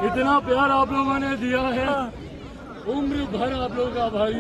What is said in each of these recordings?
इतना प्यार आप लोगों ने दिया है, उम्र भर आप लोगों का आभारी।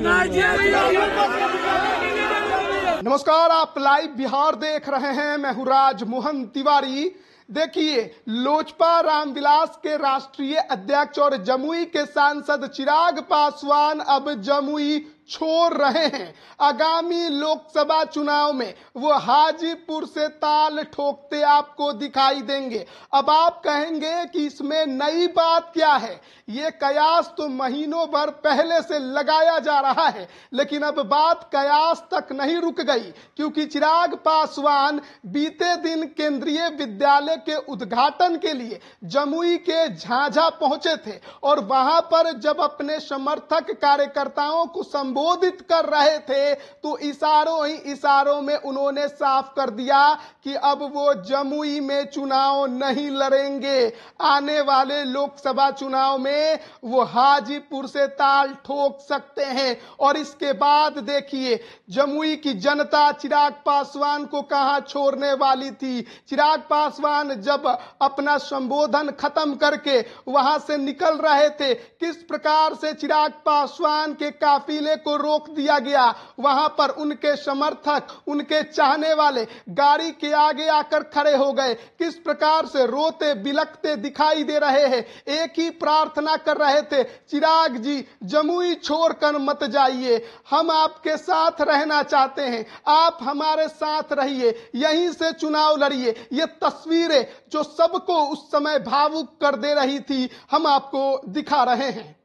नमस्कार, आप लाइव बिहार देख रहे हैं। मैं हूं राजमोहन तिवारी। देखिए, लोजपा रामविलास के राष्ट्रीय अध्यक्ष और जमुई के सांसद चिराग पासवान अब जमुई छोड़ रहे हैं। आगामी लोकसभा चुनाव में वो हाजीपुर से ताल ठोकते आपको दिखाई देंगे। अब आप कहेंगे कि इसमें नई बात क्या है? ये कयास तो महीनों भर पहले से लगाया जा रहा है, लेकिन अब बात कयास तक नहीं रुक गई, क्योंकि चिराग पासवान बीते दिन केंद्रीय विद्यालय के उद्घाटन के लिए जमुई के झांझा पहुंचे थे और वहां पर जब अपने समर्थक कार्यकर्ताओं को संबोधित कर रहे थे तो इशारों ही इशारों में उन्होंने साफ कर दिया कि अब वो जमुई में चुनाव नहीं लड़ेंगे। आने वाले लोकसभा चुनाव में वो हाजीपुर से ताल ठोक सकते हैं। और इसके बाद देखिए, जमुई की जनता चिराग पासवान को कहां छोड़ने वाली थी। चिराग पासवान जब अपना संबोधन खत्म करके वहां से निकल रहे थे, किस प्रकार से चिराग पासवान के काफिले को रोक दिया गया। वहां पर उनके समर्थक, उनके चाहने वाले गाड़ी के आगे आकर खड़े हो गए, किस प्रकार से रोते बिलखते दिखाई दे रहे हैं। एक ही प्रार्थना कर रहे थे, चिराग जी जमुई छोड़कर मत जाइए, हम आपके साथ रहना चाहते हैं, आप हमारे साथ रहिए, यहीं से चुनाव लड़िए। ये तस्वीरें जो सबको उस समय भावुक कर दे रही थी, हम आपको दिखा रहे हैं।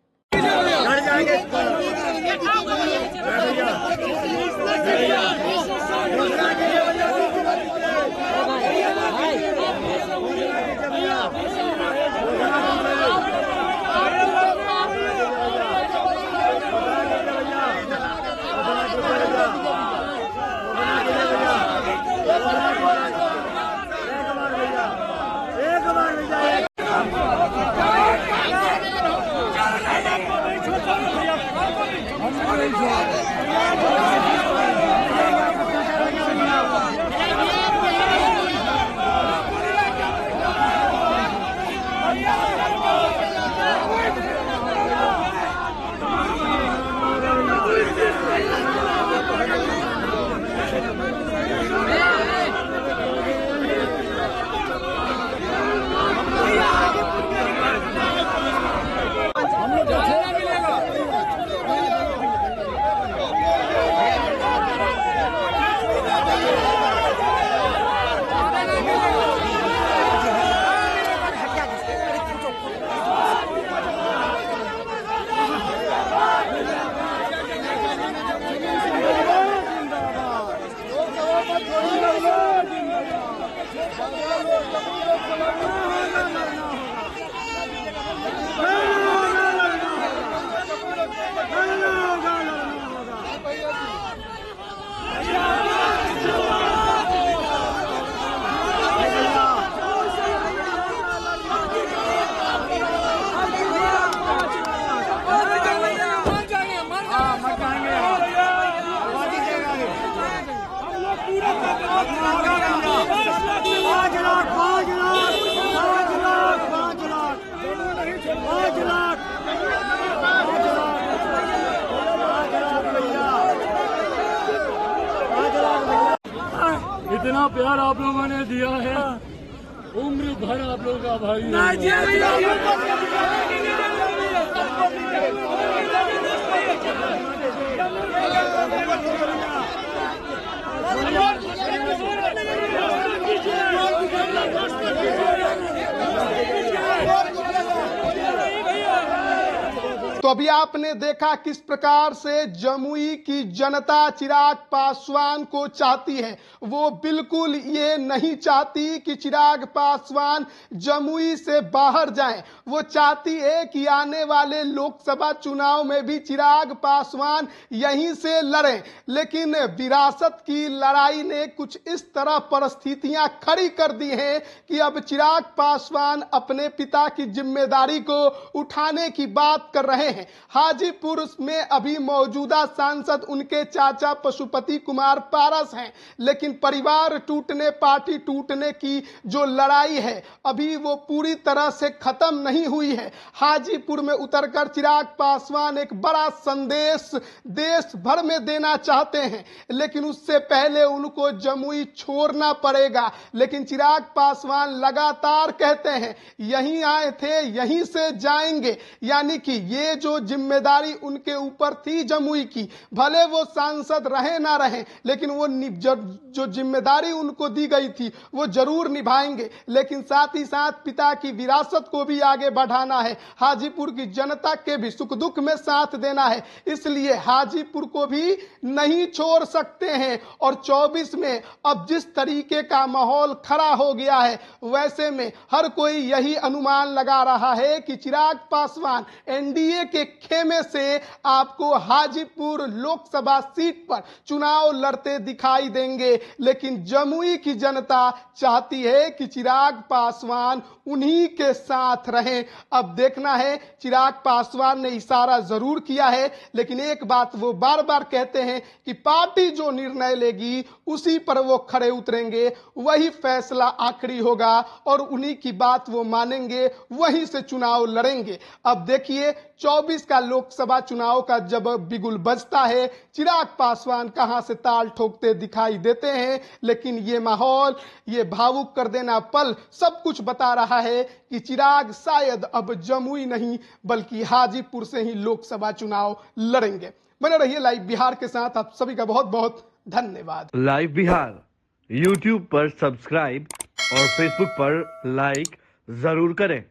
इतना प्यार आप लोगों ने दिया है, उम्र भर आप लोगों का आभारी। तो अभी आपने देखा किस प्रकार से जमुई की जनता चिराग पासवान को चाहती है। वो बिल्कुल ये नहीं चाहती कि चिराग पासवान जमुई से बाहर जाएं। वो चाहती है कि आने वाले लोकसभा चुनाव में भी चिराग पासवान यहीं से लड़ें। लेकिन विरासत की लड़ाई ने कुछ इस तरह परिस्थितियां खड़ी कर दी हैं कि अब चिराग पासवान अपने पिता की जिम्मेदारी को उठाने की बात कर रहे हैं। हाजीपुर में अभी मौजूदा सांसद उनके चाचा पशुपति कुमार पारस हैं, लेकिन परिवार टूटने, पार्टी टूटने की जो लड़ाई है अभी वो पूरी तरह से खत्म नहीं हुई है। हाजीपुर में उतरकर चिराग पासवान एक बड़ा संदेश देश भर में देना चाहते हैं, लेकिन उससे पहले उनको जमुई छोड़ना पड़ेगा। लेकिन चिराग पासवान लगातार कहते हैं यहीं आए थे यहीं से जाएंगे, यानी कि ये जो जिम्मेदारी उनके ऊपर थी जमुई की, भले वो सांसद रहे ना रहे, लेकिन वो जो जिम्मेदारी उनको दी गई थी वो जरूर निभाएंगे। लेकिन साथ ही साथ पिता की विरासत को भी आगे बढ़ाना है, हाजीपुर की जनता के भी सुख दुख में साथ देना है, इसलिए हाजीपुर को भी नहीं छोड़ सकते हैं। और 24 में अब जिस तरीके का माहौल खड़ा हो गया है, वैसे में हर कोई यही अनुमान लगा रहा है कि चिराग पासवान एनडीए के खेमे से आपको हाजीपुर लोकसभा सीट पर चुनाव लड़ते दिखाई देंगे। लेकिन जमुई की जनता चाहती है कि चिराग पासवान उन्हीं के साथ रहें। अब देखना है, चिराग पासवान ने इशारा जरूर किया है, लेकिन एक बात वो बार बार कहते हैं कि पार्टी जो निर्णय लेगी उसी पर वो खड़े उतरेंगे, वही फैसला आखिरी होगा और उन्हीं की बात वो मानेंगे, वहीं से चुनाव लड़ेंगे। अब देखिए 24 का लोकसभा चुनाव का जब बिगुल बजता है, चिराग पासवान कहां से ताल ठोकते दिखाई देते हैं। लेकिन ये माहौल, ये भावुक कर देना पल सब कुछ बता रहा है कि चिराग शायद अब जमुई नहीं बल्कि हाजीपुर से ही लोकसभा चुनाव लड़ेंगे। बने रहिए लाइव बिहार के साथ। आप सभी का बहुत बहुत धन्यवाद। लाइव बिहार यूट्यूब पर सब्सक्राइब और फेसबुक पर लाइक जरूर करें।